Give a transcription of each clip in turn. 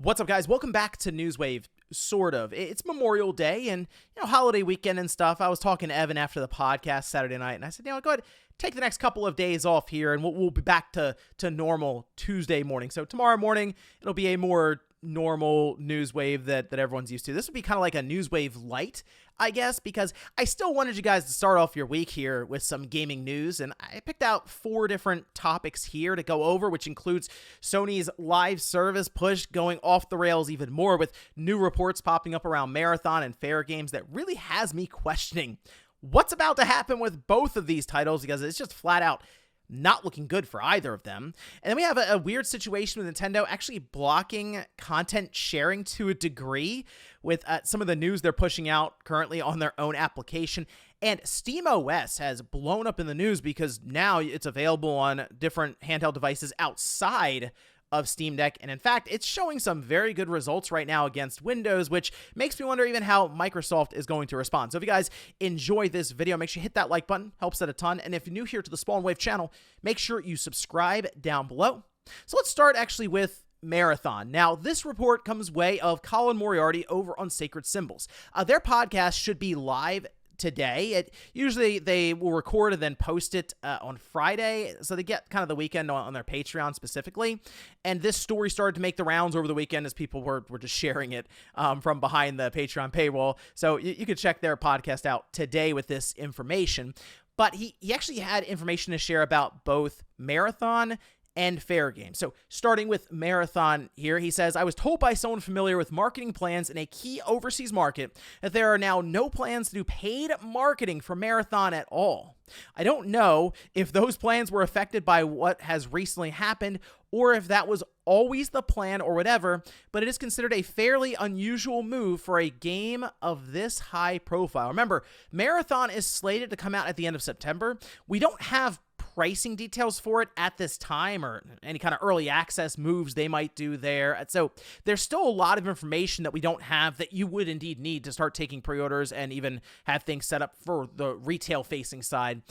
What's up, guys? Welcome back to Newswave, sort of. It's Memorial Day and, holiday weekend and stuff. I was talking to Evan after the podcast Saturday night, and I said, go ahead, take the next couple of days off here, and we'll be back to normal Tuesday morning. So tomorrow morning, it'll be a more normal Newswave that everyone's used to. This would be kind of like a Newswave light, I guess, because I still wanted you guys to start off your week here with some gaming news, and I picked out 4 different topics here to go over, which includes Sony's live service push going off the rails even more, with new reports popping up around Marathon and Fairgames that really has me questioning what's about to happen with both of these titles, because it's just flat out not looking good for either of them. And then we have a weird situation with Nintendo actually blocking content sharing to a degree with some of the news they're pushing out currently on their own application. And SteamOS has blown up in the news because now it's available on different handheld devices outside of Steam Deck, and in fact, it's showing some very good results right now against Windows, which makes me wonder even how Microsoft is going to respond. So if you guys enjoy this video, make sure you hit that like button, helps out a ton, and if you're new here to the Spawn Wave channel, make sure you subscribe down below. So let's start actually with Marathon. Now, this report comes way of Colin Moriarty over on Sacred Symbols. Their podcast should be live today. Usually they will record and then post it on Friday, so they get kind of the weekend on their Patreon specifically. And this story started to make the rounds over the weekend as people were just sharing it from behind the Patreon paywall. So you could check their podcast out today with this information. But he actually had information to share about both Marathon and Fairgames. So starting with Marathon here, he says, I was told by someone familiar with marketing plans in a key overseas market that there are now no plans to do paid marketing for Marathon at all. I don't know if those plans were affected by what has recently happened or if that was always the plan or whatever, but it is considered a fairly unusual move for a game of this high profile. Remember, Marathon is slated to come out at the end of September. We don't have pricing details for it at this time or any kind of early access moves they might do there. So there's still a lot of information that we don't have that you would indeed need to start taking pre-orders and even have things set up for the retail facing side,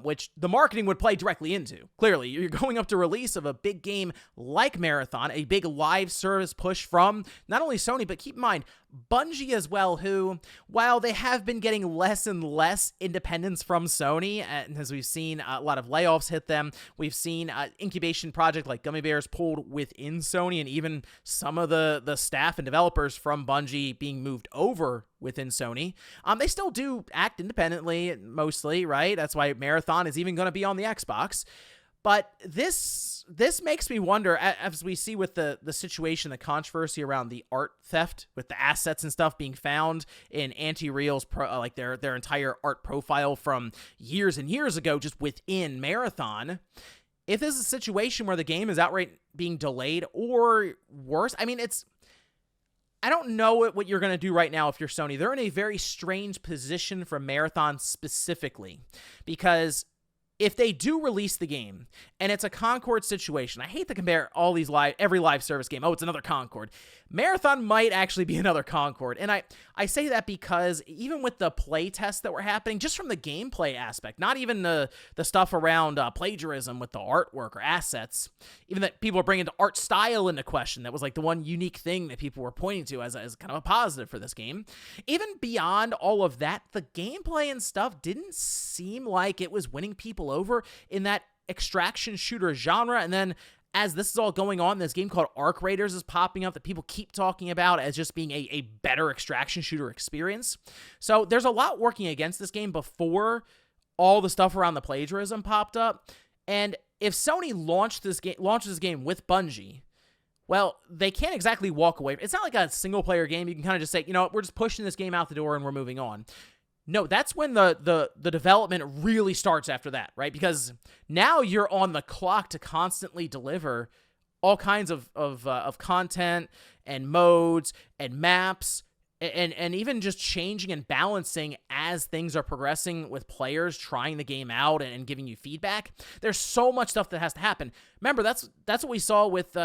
which the marketing would play directly into. Clearly, you're going up to release of a big game like Marathon, a big live service push from not only Sony, but keep in mind, Bungie as well, who, while they have been getting less and less independence from Sony, and as we've seen a lot of layoffs hit them, we've seen incubation project like Gummy Bears pulled within Sony, and even some of the staff and developers from Bungie being moved over within Sony. They still do act independently, mostly, right? That's why Marathon is even going to be on the Xbox. But this makes me wonder, as we see with the situation, the controversy around the art theft, with the assets and stuff being found in Anti-Real's like their entire art profile from years and years ago, just within Marathon. If this is a situation where the game is outright being delayed or worse, I mean, I don't know what you're going to do right now if you're Sony. They're in a very strange position for Marathon specifically, because if they do release the game and it's a Concord situation, I hate to compare all these every live service game. Oh, it's another Concord. Marathon might actually be another Concord. And I say that because even with the play tests that were happening, just from the gameplay aspect, not even the stuff around plagiarism with the artwork or assets, even that people are bringing the art style into question. That was like the one unique thing that people were pointing to as kind of a positive for this game. Even beyond all of that, the gameplay and stuff didn't seem like it was winning people over in that extraction shooter genre. And then as this is all going on, this game called Arc Raiders is popping up that people keep talking about as just being a better extraction shooter experience. So there's a lot working against this game before all the stuff around the plagiarism popped up. And if Sony launches this game with Bungie, well, they can't exactly walk away. It's not like a single player game. You can kind of just say, we're just pushing this game out the door and we're moving on. No, that's when the development really starts after that, right? Because now you're on the clock to constantly deliver all kinds of content and modes and maps and even just changing and balancing as things are progressing with players trying the game out and giving you feedback. There's so much stuff that has to happen. Remember, that's what we saw with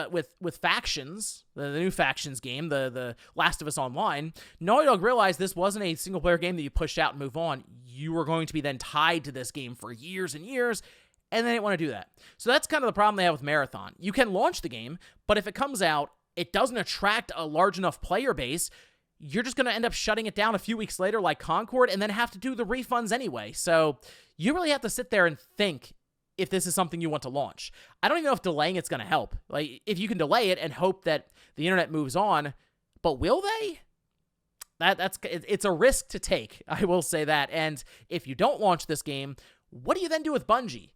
Factions, the new Factions game, the Last of Us Online. Naughty Dog realized this wasn't a single player game that you push out and move on. You were going to be then tied to this game for years and years, and they didn't want to do that. So that's kind of the problem they have with Marathon. You can launch the game, but if it comes out it doesn't attract a large enough player base, you're just going to end up shutting it down a few weeks later like Concord and then have to do the refunds anyway. So you really have to sit there and think if this is something you want to launch. I don't even know if delaying it's going to help. Like, if you can delay it and hope that the internet moves on, but will they? It's a risk to take, I will say that. And if you don't launch this game, what do you then do with Bungie?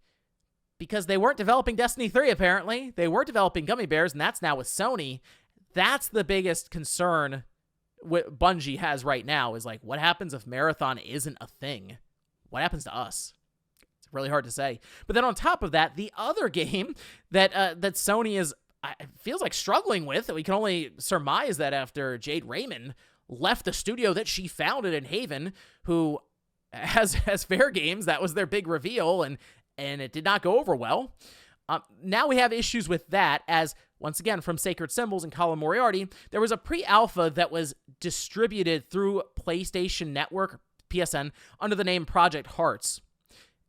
Because they weren't developing Destiny 3, apparently. They were developing Gummy Bears, and that's now with Sony. That's the biggest concern Bungie has right now, is like, what happens if Marathon isn't a thing? What happens to us? It's really hard to say. But then on top of that, the other game that Sony is, feels like, struggling with, we can only surmise that after Jade Raymond left the studio that she founded in Haven, who has Fairgames. That was their big reveal, and it did not go over well. Now we have issues with that, as, once again, from Sacred Symbols and Colin Moriarty, there was a pre-alpha that was distributed through PlayStation Network, PSN, under the name Project Hearts.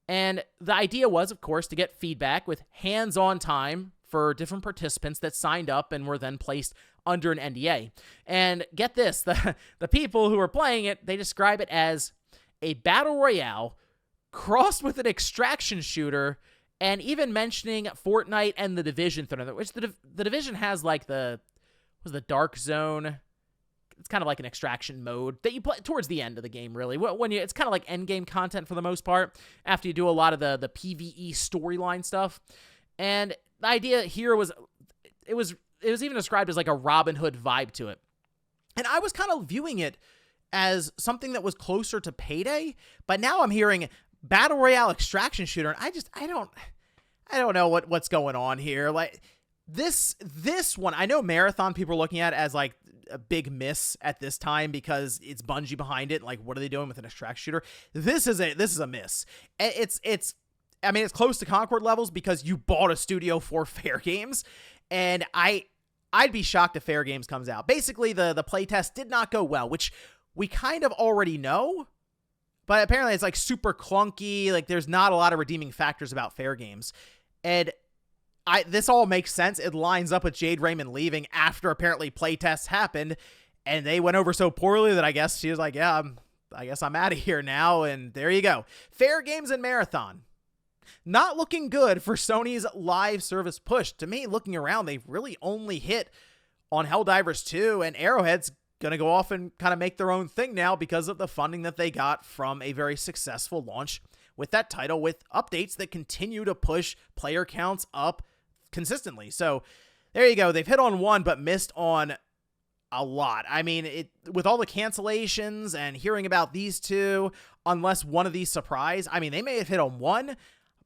And the idea was, of course, to get feedback with hands-on time for different participants that signed up and were then placed under an NDA. And get this, the people who are playing it, they describe it as a battle royale crossed with an extraction shooter, and even mentioning Fortnite and The Division, which the Division has like the Dark Zone. It's kind of like an extraction mode that you play towards the end of the game, really. It's kind of like end game content for the most part, after you do a lot of the PvE storyline stuff. And the idea here was, it was even described as like a Robin Hood vibe to it. And I was kind of viewing it as something that was closer to Payday, but now I'm hearing Battle Royale extraction shooter, and I don't know what's going on here. Like, this one, I know Marathon people are looking at it as like a big miss at this time because it's Bungie behind it. Like, what are they doing with an extraction shooter? This is a miss. I mean, it's close to Concord levels because you bought a studio for Fairgames, and I'd be shocked if Fairgames comes out. Basically, the playtest did not go well, which we kind of already know, but apparently it's like super clunky. Like, there's not a lot of redeeming factors about Fairgames, and this all makes sense. It lines up with Jade Raymond leaving after apparently playtests happened, and they went over so poorly that I guess she was like, yeah, I guess I'm out of here now, and there you go. Fairgames and Marathon. Not looking good for Sony's live service push. To me, looking around, they've really only hit on Helldivers 2, and Arrowhead's going to go off and kind of make their own thing now because of the funding that they got from a very successful launch with that title, with updates that continue to push player counts up consistently. So there you go. They've hit on one, but missed on a lot. I mean, with all the cancellations and hearing about these two, unless one of these surprise, I mean, they may have hit on one,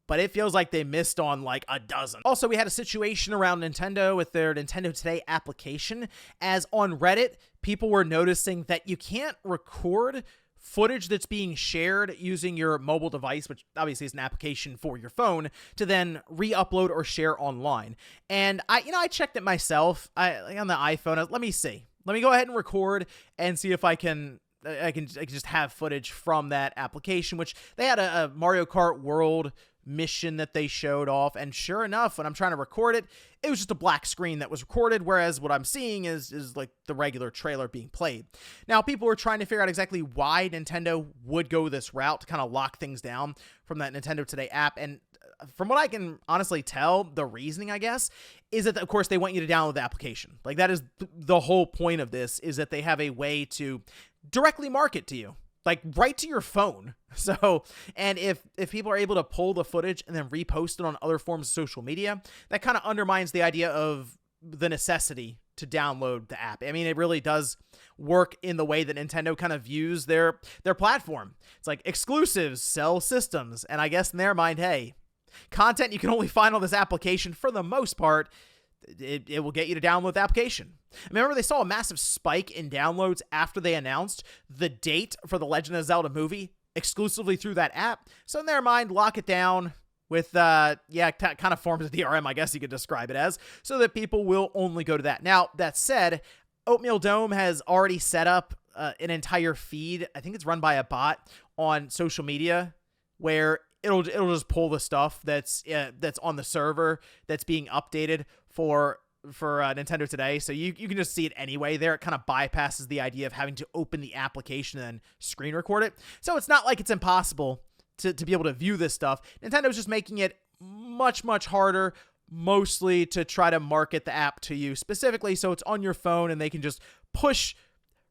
but it feels like they missed on like a dozen. Also, we had a situation around Nintendo with their Nintendo Today application, as on Reddit, people were noticing that you can't record footage that's being shared using your mobile device, which obviously is an application for your phone, to then re-upload or share online. And I checked it myself on the iPhone. Let me see. Let me go ahead and record and see if I can just have footage from that application, which they had a Mario Kart World mission that they showed off, and sure enough, when I'm trying to record it, it was just a black screen that was recorded, whereas what I'm seeing is like the regular trailer being played. Now, people were trying to figure out exactly why Nintendo would go this route to kind of lock things down from that Nintendo Today app, and from what I can honestly tell, the reasoning, I guess, is that, of course, they want you to download the application. Like, that is the whole point of this, is that they have a way to directly market to you, like right to your phone. So, and if people are able to pull the footage and then repost it on other forms of social media, that kind of undermines the idea of the necessity to download the app. I mean, it really does work in the way that Nintendo kind of views their platform. It's like exclusives sell systems, and I guess in their mind, hey, content you can only find on this application, for the most part, it will get you to download the application. I remember they saw a massive spike in downloads after they announced the date for the Legend of Zelda movie exclusively through that app. So in their mind, lock it down with, kind of forms of DRM, I guess you could describe it as, so that people will only go to that. Now, that said, Oatmeal Dome has already set up an entire feed. I think it's run by a bot on social media where it'll just pull the stuff that's on the server that's being updated for Nintendo today, so you can just see it anyway there. It kind of bypasses the idea of having to open the application and then screen record it. So it's not like it's impossible to be able to view this stuff. Nintendo's just making it much, much harder, mostly to try to market the app to you specifically so it's on your phone and they can just push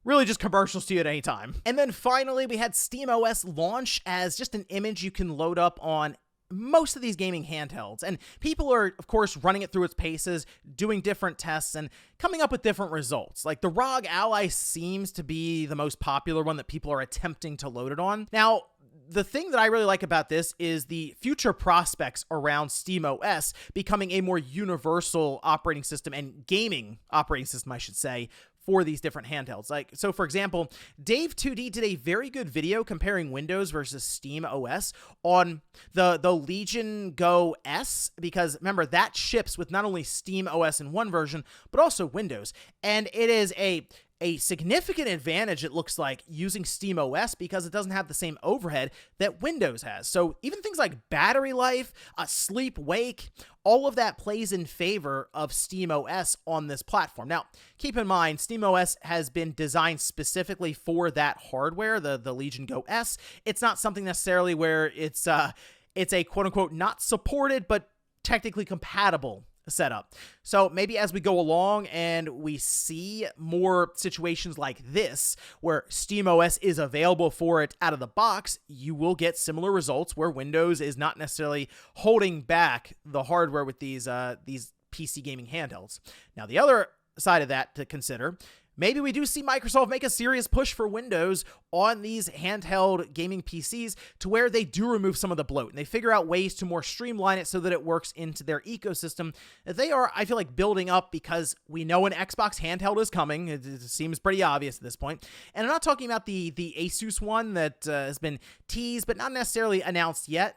really just commercials to you at any time. And then finally, we had SteamOS launch as just an image you can load up on most of these gaming handhelds. And people are, of course, running it through its paces, doing different tests, and coming up with different results. Like the ROG Ally seems to be the most popular one that people are attempting to load it on. Now, the thing that I really like about this is the future prospects around SteamOS becoming a more universal operating system and gaming operating system, I should say, for these different handhelds. Like, so for example, Dave2D did a very good video comparing Windows versus SteamOS on the Legion Go S, because remember, that ships with not only SteamOS in one version, but also Windows. And it is a significant advantage, it looks like, using SteamOS because it doesn't have the same overhead that Windows has. So even things like battery life, sleep, wake, all of that plays in favor of SteamOS on this platform. Now, keep in mind, SteamOS has been designed specifically for that hardware, the Legion Go S. It's not something necessarily where it's a quote-unquote not supported, but technically compatible setup. So maybe as we go along and we see more situations like this where SteamOS is available for it out of the box, you will get similar results where Windows is not necessarily holding back the hardware with these PC gaming handhelds. Now, the other side of that to consider, maybe we do see Microsoft make a serious push for Windows on these handheld gaming PCs to where they do remove some of the bloat and they figure out ways to more streamline it so that it works into their ecosystem that they are, I feel like, building up, because we know an Xbox handheld is coming. It seems pretty obvious at this point. And I'm not talking about the Asus one that has been teased but not necessarily announced yet.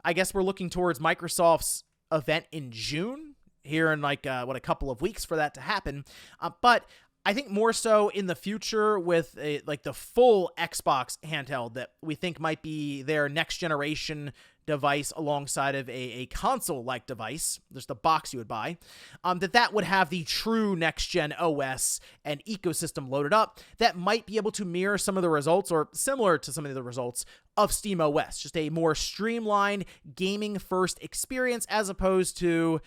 I guess we're looking towards Microsoft's event in June, here in like, a couple of weeks for that to happen. But I think more so in the future with like the full Xbox handheld that we think might be their next generation device alongside of a console-like device, just the box you would buy, that would have the true next-gen OS and ecosystem loaded up that might be able to mirror some of the results or similar to some of the results of SteamOS, just a more streamlined gaming-first experience as opposed to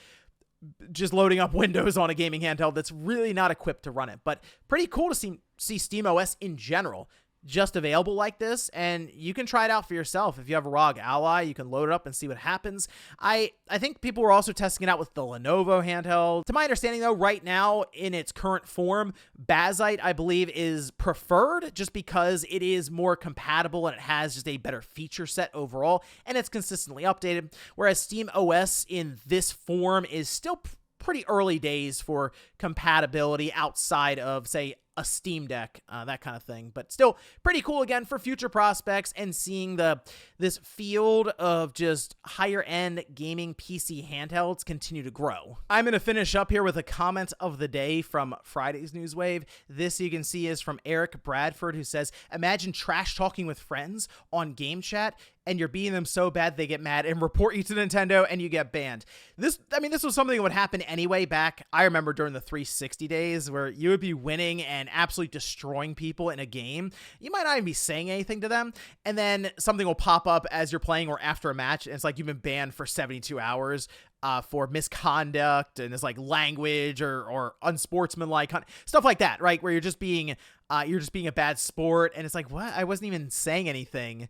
just loading up Windows on a gaming handheld that's really not equipped to run it. But pretty cool to see SteamOS in general just available like this, and you can try it out for yourself. If you have a ROG Ally, you can load it up and see what happens. I think people were also testing it out with the Lenovo handheld. To my understanding, though, right now in its current form, Bazzite, I believe, is preferred just because it is more compatible and it has just a better feature set overall, and it's consistently updated, whereas SteamOS in this form is still pretty early days for compatibility outside of, say, a Steam Deck, that kind of thing. But still pretty cool, again, for future prospects and seeing this field of just higher-end gaming PC handhelds continue to grow. I'm going to finish up here with a comment of the day from Friday's Newswave. This, you can see, is from Eric Bradford, who says, imagine trash talking with friends on game chat and you're beating them so bad they get mad and report you to Nintendo and you get banned. This was something that would happen anyway back, I remember, during the 360 days, where you would be winning and absolutely destroying people in a game. You might not even be saying anything to them, and then something will pop up as you're playing or after a match, and it's like you've been banned for 72 hours for misconduct, and it's like language or unsportsmanlike stuff like that, right? Where you're just being a bad sport, and it's like, what? I wasn't even saying anything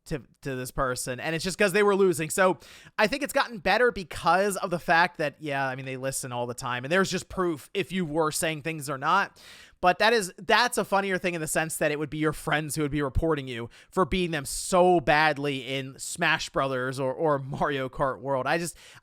to this person, and it's just because they were losing. So I think it's gotten better because of the fact that, they listen all the time, and there's just proof if you were saying things or not. But that's a funnier thing in the sense that it would be your friends who would be reporting you for beating them so badly in Smash Brothers or Mario Kart World.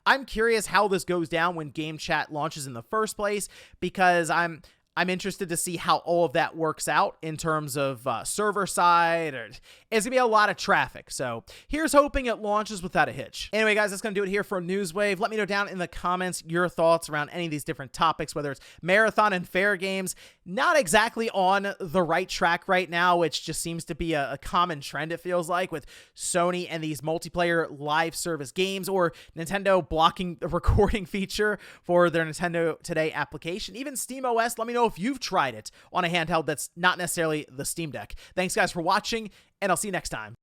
I'm curious how this goes down when Game Chat launches in the first place, because I'm I'm interested to see how all of that works out in terms of server side. It's going to be a lot of traffic. So here's hoping it launches without a hitch. Anyway, guys, that's going to do it here for Newswave. Let me know down in the comments your thoughts around any of these different topics, whether it's Marathon and Fairgames. Not exactly on the right track right now, which just seems to be a common trend, it feels like, with Sony and these multiplayer live service games, or Nintendo blocking the recording feature for their Nintendo Today application. Even SteamOS, let me know if you've tried it on a handheld that's not necessarily the Steam Deck. Thanks, guys, for watching, and I'll see you next time.